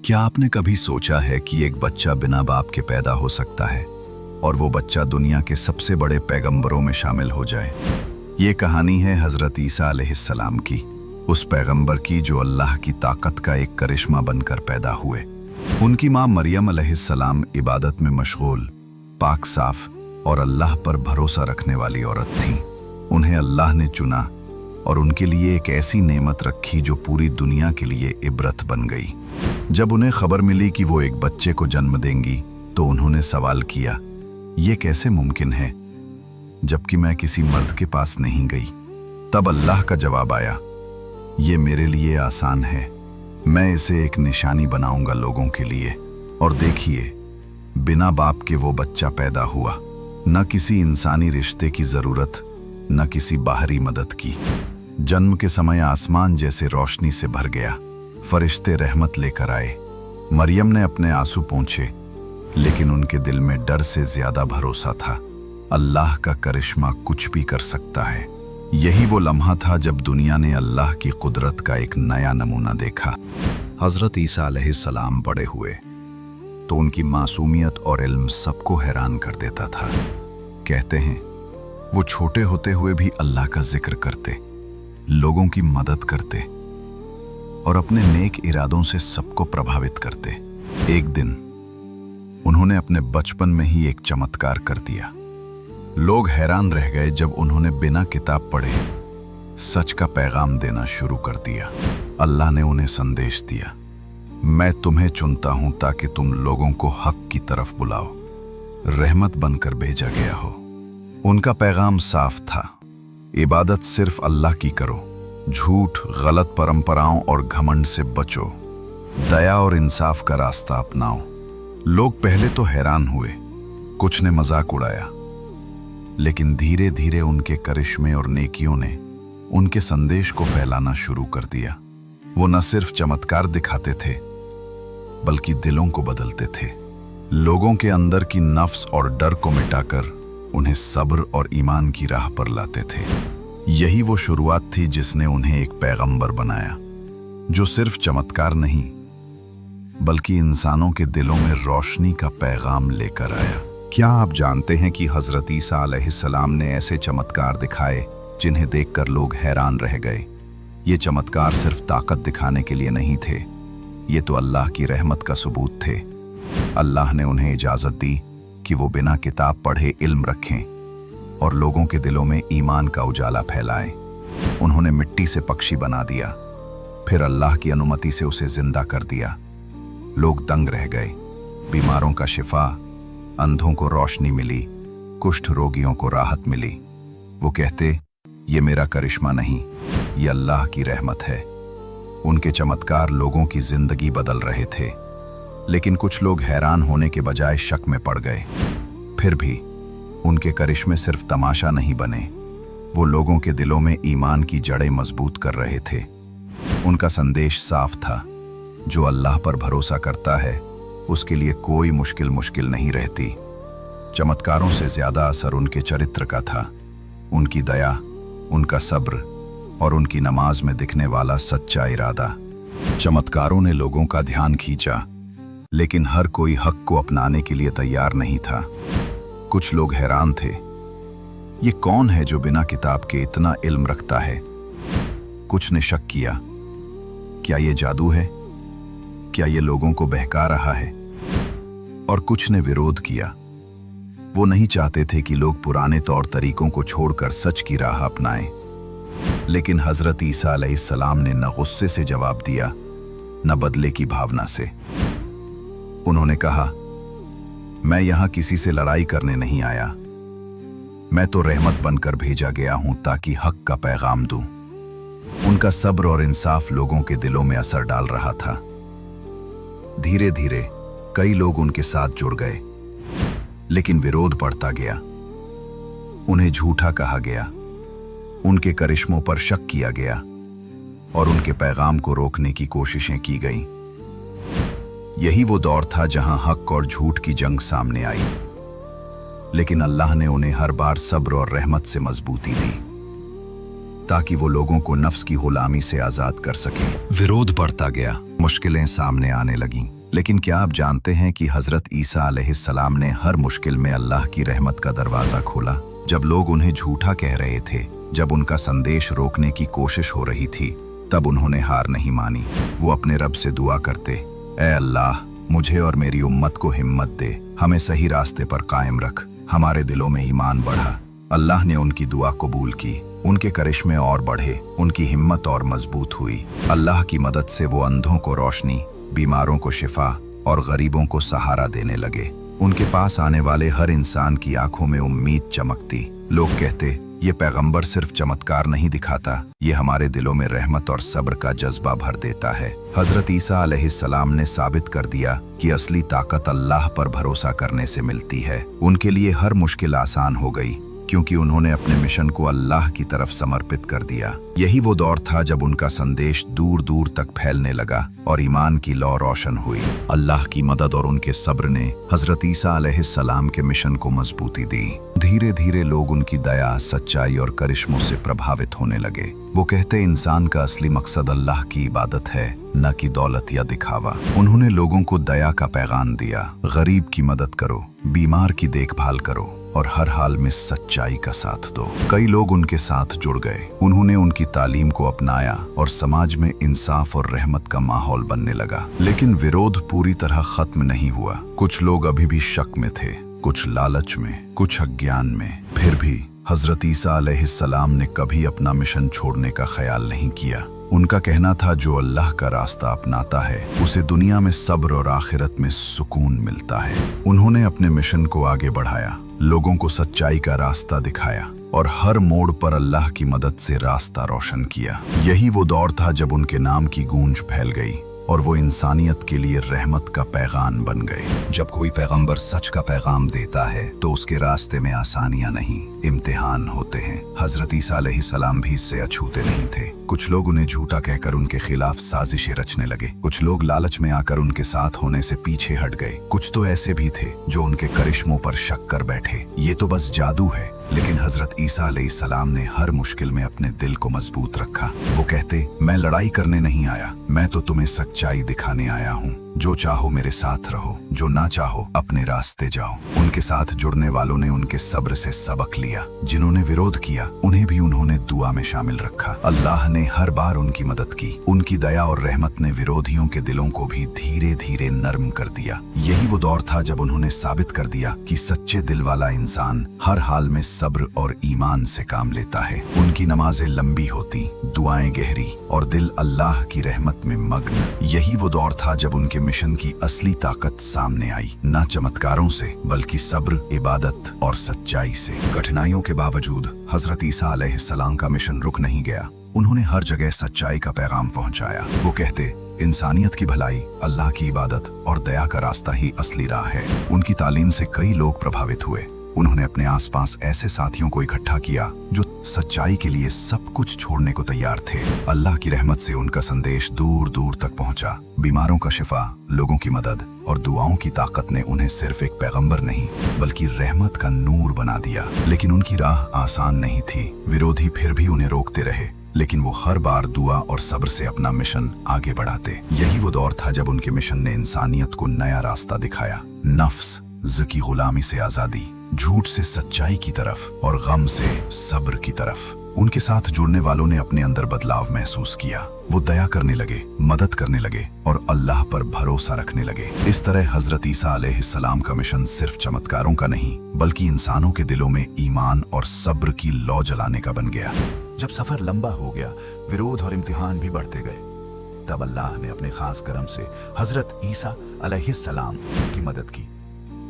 क्या आपने कभी सोचा है कि एक बच्चा बिना बाप के पैदा हो सकता है और वो बच्चा दुनिया के सबसे बड़े पैगंबरों में शामिल हो जाए? ये कहानी है हज़रत ईसा अलैहिस्सलाम की, उस पैगंबर की जो अल्लाह की ताकत का एक करिश्मा बनकर पैदा हुए। उनकी माँ मरियम अलैहिस्सलाम इबादत में मशगूल, पाक साफ और अल्लाह पर भरोसा रखने वाली औरत थीं। उन्हें अल्लाह ने चुना और उनके लिए एक ऐसी नेमत रखी जो पूरी दुनिया के लिए इबरत बन गई। जब उन्हें खबर मिली कि वो एक बच्चे को जन्म देंगी तो उन्होंने सवाल किया, ये कैसे मुमकिन है जबकि मैं किसी मर्द के पास नहीं गई? तब अल्लाह का जवाब आया, ये मेरे लिए आसान है, मैं इसे एक निशानी बनाऊंगा लोगों के लिए। और देखिए, बिना बाप के वो बच्चा पैदा हुआ, न किसी इंसानी रिश्ते की जरूरत, न किसी बाहरी मदद की। जन्म के समय आसमान जैसे रोशनी से भर गया, फरिश्ते रहमत लेकर आए। मरियम ने अपने आंसू पोंछे, लेकिन उनके दिल में डर से ज्यादा भरोसा था। अल्लाह का करिश्मा कुछ भी कर सकता है। यही वो लम्हा था जब दुनिया ने अल्लाह की कुदरत का एक नया नमूना देखा। हज़रत ईसा अलैहिस्सलाम बड़े हुए तो उनकी मासूमियत और इल्म सबको हैरान कर देता था। कहते हैं वो छोटे होते हुए भी अल्लाह का जिक्र करते, लोगों की मदद करते और अपने नेक इरादों से सबको प्रभावित करते। एक दिन उन्होंने अपने बचपन में ही एक चमत्कार कर दिया। लोग हैरान रह गए जब उन्होंने बिना किताब पढ़े सच का पैगाम देना शुरू कर दिया। अल्लाह ने उन्हें संदेश दिया, मैं तुम्हें चुनता हूं ताकि तुम लोगों को हक की तरफ बुलाओ, रहमत बनकर भेजा गया हो। उनका पैगाम साफ था, इबादत सिर्फ अल्लाह की करो, झूठ, गलत परंपराओं और घमंड से बचो, दया और इंसाफ का रास्ता अपनाओ। लोग पहले तो हैरान हुए, कुछ ने मजाक उड़ाया, लेकिन धीरे धीरे उनके करिश्मे और नेकियों ने उनके संदेश को फैलाना शुरू कर दिया। वो न सिर्फ चमत्कार दिखाते थे, बल्कि दिलों को बदलते थे। लोगों के अंदर की नफ्स और डर को मिटाकर उन्हें सब्र और ईमान की राह पर लाते थे। यही वो शुरुआत थी जिसने उन्हें एक पैगंबर बनाया, जो सिर्फ चमत्कार नहीं बल्कि इंसानों के दिलों में रोशनी का पैगाम लेकर आया। क्या आप जानते हैं कि हज़रत ईसा अलैहिस्सलाम ने ऐसे चमत्कार दिखाए जिन्हें देखकर लोग हैरान रह गए? ये चमत्कार सिर्फ ताकत दिखाने के लिए नहीं थे, ये तो अल्लाह की रहमत का सबूत थे। अल्लाह ने उन्हें इजाज़त दी कि वो बिना किताब पढ़े इल्म रखें और लोगों के दिलों में ईमान का उजाला फैलाएं। उन्होंने मिट्टी से पक्षी बना दिया, फिर अल्लाह की अनुमति से उसे जिंदा कर दिया। लोग दंग रह गए, बीमारों का शिफा, अंधों को रोशनी मिली, कुष्ठ रोगियों को राहत मिली। वो कहते, ये मेरा करिश्मा नहीं, ये अल्लाह की रहमत है। उनके चमत्कार लोगों की जिंदगी बदल रहे थे, लेकिन कुछ लोग हैरान होने के बजाय शक में पड़ गए। फिर भी उनके करिश्मे सिर्फ तमाशा नहीं बने, वो लोगों के दिलों में ईमान की जड़ें मजबूत कर रहे थे। उनका संदेश साफ था, जो अल्लाह पर भरोसा करता है उसके लिए कोई मुश्किल नहीं रहती। चमत्कारों से ज्यादा असर उनके चरित्र का था, उनकी दया, उनका सब्र और उनकी नमाज में दिखने वाला सच्चा इरादा। चमत्कारों ने लोगों का ध्यान खींचा, लेकिन हर कोई हक को अपनाने के लिए तैयार नहीं था। कुछ लोग हैरान थे, ये कौन है जो बिना किताब के इतना इल्म रखता है? कुछ ने शक किया, क्या ये जादू है? क्या ये लोगों को बहका रहा है? और कुछ ने विरोध किया। वो नहीं चाहते थे कि लोग पुराने तौर तरीकों को छोड़कर सच की राह अपनाएं। लेकिन हज़रत ईसा अलैहिस्सलाम ने न गुस्से से जवाब दिया, न बदले की भावना से। उन्होंने कहा, मैं यहां किसी से लड़ाई करने नहीं आया, मैं तो रहमत बनकर भेजा गया हूं ताकि हक का पैगाम दूं। उनका सब्र और इंसाफ लोगों के दिलों में असर डाल रहा था। धीरे धीरे कई लोग उनके साथ जुड़ गए, लेकिन विरोध बढ़ता गया। उन्हें झूठा कहा गया, उनके करिश्मों पर शक किया गया और उनके पैगाम को रोकने की कोशिशें की गईं। यही वो दौर था जहां हक और झूठ की जंग सामने आई, लेकिन अल्लाह ने उन्हें हर बार सब्र और रहमत से मजबूती दी। ताकि वो लोगों को नफ्स की गुलामी से आजाद कर सके। विरोध बढ़ता गया, मुश्किलें सामने आने लगीं। लेकिन क्या आप जानते हैं कि हजरत ईसा अलैहिस्सलाम ने हर मुश्किल में अल्लाह की रहमत का दरवाजा खोला। जब लोग उन्हें झूठा कह रहे थे, जब उनका संदेश रोकने की कोशिश हो रही थी, तब उन्होंने हार नहीं मानी। वो अपने रब से दुआ करते, ऐ अल्लाह, मुझे और मेरी उम्मत को हिम्मत दे, हमें सही रास्ते पर कायम रख। हमारे दिलों में ईमान बढ़ा। अल्लाह ने उनकी दुआ कबूल की। उनके करिश्मे और बढ़े, उनकी हिम्मत और मजबूत हुई। अल्लाह की मदद से वो अंधों को रोशनी, बीमारों को शिफा और गरीबों को सहारा देने लगे। उनके पास आने वाले हर इंसान की आंखों में उम्मीद चमकती। लोग कहते, ये पैगंबर सिर्फ चमत्कार नहीं दिखाता, ये हमारे दिलों में रहमत और सब्र का जज्बा भर देता है। हजरत ईसा अलैहिस्सलाम ने साबित कर दिया कि असली ताकत अल्लाह पर भरोसा करने से मिलती है। उनके लिए हर मुश्किल आसान हो गई, क्योंकि उन्होंने अपने मिशन को अल्लाह की तरफ समर्पित कर दिया। यही वो दौर था जब उनका संदेश दूर दूर तक फैलने लगा और ईमान की लौ रोशन हुई। अल्लाह की मदद और उनके सब्र ने हजरत ईसा अलैहिस्सलाम के मिशन को मजबूती दी। धीरे धीरे लोग उनकी दया, सच्चाई और करिश्मों से प्रभावित होने लगे। वो कहते, इंसान का असली मकसद अल्लाह की इबादत है, न कि दौलत या दिखावा। उन्होंने लोगों को दया का पैगाम दिया, गरीब की मदद करो, बीमार की देखभाल करो और हर हाल में सच्चाई का साथ दो। कई लोग उनके साथ जुड़ गए। उन्होंने उनकी तालीम को अपनाया और समाज में इंसाफ और रहमत का माहौल बनने लगा। लेकिन विरोध पूरी तरह खत्म नहीं हुआ। कुछ लोग अभी भी शक में थे, कुछ लालच में, कुछ अज्ञान में। फिर भी हजरत ईसा अलैहिस्सलाम ने कभी अपना मिशन छोड़ने का ख्याल नहीं किया। उनका कहना था, जो अल्लाह का रास्ता अपनाता है उसे दुनिया में सब्र और आखिरत में सुकून मिलता है। उन्होंने अपने मिशन को आगे बढ़ाया, लोगों को सच्चाई का रास्ता दिखाया और हर मोड़ पर अल्लाह की मदद से रास्ता रोशन किया। यही वो दौर था जब उनके नाम की गूंज फैल गई और वो इंसानियत के लिए रहमत का पैगाम बन गए। जब कोई पैगंबर सच का पैगाम देता है तो उसके रास्ते में आसानियां नहीं, इम्तिहान होते हैं। हजरत ईसा अलैहिस्सलाम भी इससे अछूते नहीं थे। कुछ लोग उन्हें झूठा कहकर उनके खिलाफ साजिशें रचने लगे। कुछ लोग लालच में आकर उनके साथ होने से पीछे हट गए। कुछ तो ऐसे भी थे जो उनके करिश्मों पर शक कर बैठे, ये तो बस जादू है। लेकिन हजरत ईसा अलैहिस्सलाम ने हर मुश्किल में अपने दिल को मजबूत रखा। वो कहते, मैं लड़ाई करने नहीं आया, मैं तो तुम्हें सच्चाई दिखाने आया हूँ। जो चाहो मेरे साथ रहो, जो ना चाहो अपने रास्ते जाओ। उनके साथ जुड़ने वालों ने उनके सब्र से सबक लिया। जिन्होंने विरोध किया उन्हें भी उन्होंने दुआ में शामिल रखा। अल्लाह ने हर बार उनकी मदद की। उनकी दया और रहमत ने विरोधियों के दिलों को भी धीरे धीरे नर्म कर दिया। यही वो दौर था जब उन्होंने साबित कर दिया कि सच्चे दिल वाला इंसान हर हाल में सब्र और ईमान से काम लेता है। उनकी नमाजें लंबी होती, दुआएं गहरी और दिल अल्लाह की रहमत में मग्न। यही वो दौर था जब उनके मिशन की असली ताकत सामने आई, न चमत्कारों से बल्कि सब्र, इबादत और सच्चाई से। कठिनाइयों के बावजूद हजरत ईसा अलैहिस्सलाम का मिशन रुक नहीं गया। उन्होंने हर जगह सच्चाई का पैगाम पहुंचाया। वो कहते, इंसानियत की भलाई, अल्लाह की इबादत और दया का रास्ता ही असली राह है। उनकी तालीम से कई लोग प्रभावित हुए। उन्होंने अपने आसपास ऐसे साथियों को इकट्ठा किया जो सच्चाई के लिए सब कुछ छोड़ने को तैयार थे। अल्लाह की रहमत से उनका संदेश दूर दूर तक पहुंचा। बीमारों का शिफा, लोगों की मदद और दुआओं की ताकत ने उन्हें सिर्फ एक पैगंबर नहीं बल्कि रहमत का नूर बना दिया। लेकिन उनकी राह आसान नहीं थी। विरोधी फिर भी उन्हें रोकते रहे, लेकिन वो हर बार दुआ और सब्र से अपना मिशन आगे बढ़ाते। यही वो दौर था जब उनके मिशन ने इंसानियत को नया रास्ता दिखाया। नफ्स की गुलामी से आजादी, झूठ से सच्चाई की तरफ और गम से सब्र की तरफ। उनके साथ जुड़ने वालों ने अपने अंदर बदलाव महसूस किया। वो दया करने लगे, मदद करने लगे और अल्लाह पर भरोसा रखने लगे। इस तरह हजरत ईसा अलैहिस्सलाम का मिशन सिर्फ चमत्कारों का नहीं बल्कि इंसानों के दिलों में ईमान और सब्र की लौ जलाने का बन गया। जब सफर लंबा हो गया, विरोध और इम्तिहान भी बढ़ते गए, तब अल्लाह ने अपने खास करम से हजरत ईसा अलैहिस्सलाम की मदद की।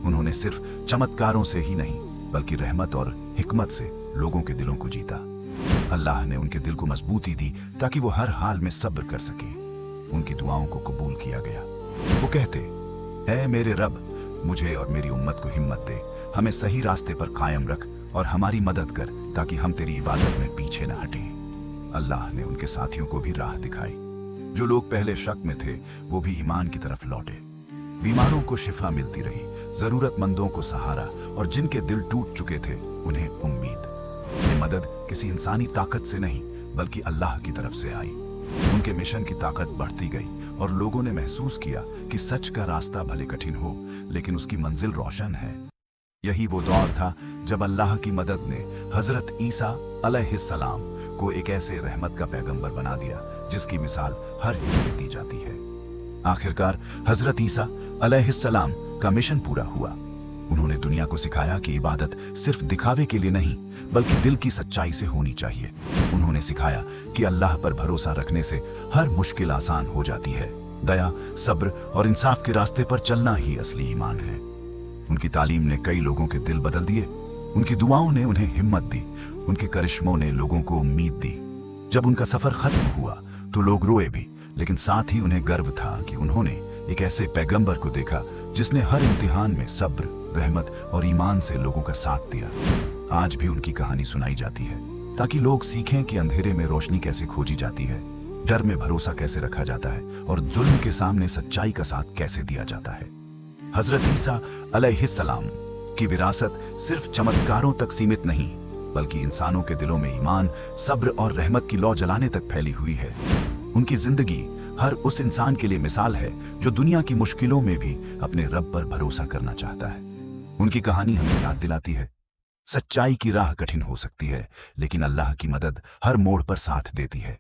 उन्होंने सिर्फ चमत्कारों से ही नहीं बल्कि रहमत और हिकमत से लोगों के दिलों को जीता। अल्लाह ने उनके दिल को मजबूती दी ताकि वो हर हाल में सब्र कर सके। उनकी दुआओं को कबूल किया गया। वो कहते, ऐ मेरे रब, मुझे और मेरी उम्मत को हिम्मत दे, हमें सही रास्ते पर कायम रख और हमारी मदद कर ताकि हम तेरी इबादत में पीछे न हटें। अल्लाह ने उनके साथियों को भी राह दिखाई। जो लोग पहले शक में थे वो भी ईमान की तरफ लौटे। बीमारों को शिफा मिलती रही, जरूरतमंदों को सहारा और जिनके दिल टूट चुके थे उन्हें उम्मीद। ये मदद किसी इंसानी ताकत से नहीं बल्कि अल्लाह की तरफ से आई। उनके मिशन की ताकत बढ़ती गई और लोगों ने महसूस किया कि सच का रास्ता भले कठिन हो, लेकिन उसकी मंजिल रोशन है। यही वो दौर था जब अल्लाह की मदद ने हजरत ईसा अलैहिस्सलाम को एक ऐसे रहमत का पैगंबर बना दिया जिसकी मिसाल हर युग में दी जाती है। आखिरकार हजरत ईसा अलैहिस्सलाम का मिशन पूरा हुआ। उन्होंने दुनिया को सिखाया कि इबादत सिर्फ दिखावे के लिए नहीं, बल्कि दिल की सच्चाई से होनी चाहिए। उन्होंने सिखाया कि अल्लाह पर भरोसा रखने से हर मुश्किल आसान हो जाती है। दया, सब्र और इंसाफ के रास्ते पर चलना ही असली ईमान है। उनकी तालीम ने कई लोगों के दिल बदल दिए। उनकी दुआओं ने उन्हें हिम्मत दी। उनके करिश्मों ने लोगों को उम्मीद दी। जब उनका सफर खत्म हुआ तो लोग रोए भी, लेकिन साथ ही उन्हें गर्व था कि उन्होंने एक ऐसे पैगंबर को देखा जिसने हर इम्तिहान में सब्र, रहमत और ईमान से लोगों का साथ दिया। आज भी उनकी कहानी सुनाई जाती है ताकि लोग सीखें कि अंधेरे में रोशनी कैसे खोजी जाती है, डर में भरोसा कैसे रखा जाता है और जुल्म के सामने सच्चाई का साथ कैसे दिया जाता है। हजरत ईसा अलैहिस्सलाम की विरासत सिर्फ चमत्कारों तक सीमित नहीं, बल्कि इंसानों के दिलों में ईमान, सब्र और रहमत की लौ जलाने तक फैली हुई है। उनकी जिंदगी हर उस इंसान के लिए मिसाल है जो दुनिया की मुश्किलों में भी अपने रब पर भरोसा करना चाहता है। उनकी कहानी हमें याद दिलाती है, सच्चाई की राह कठिन हो सकती है, लेकिन अल्लाह की मदद हर मोड़ पर साथ देती है।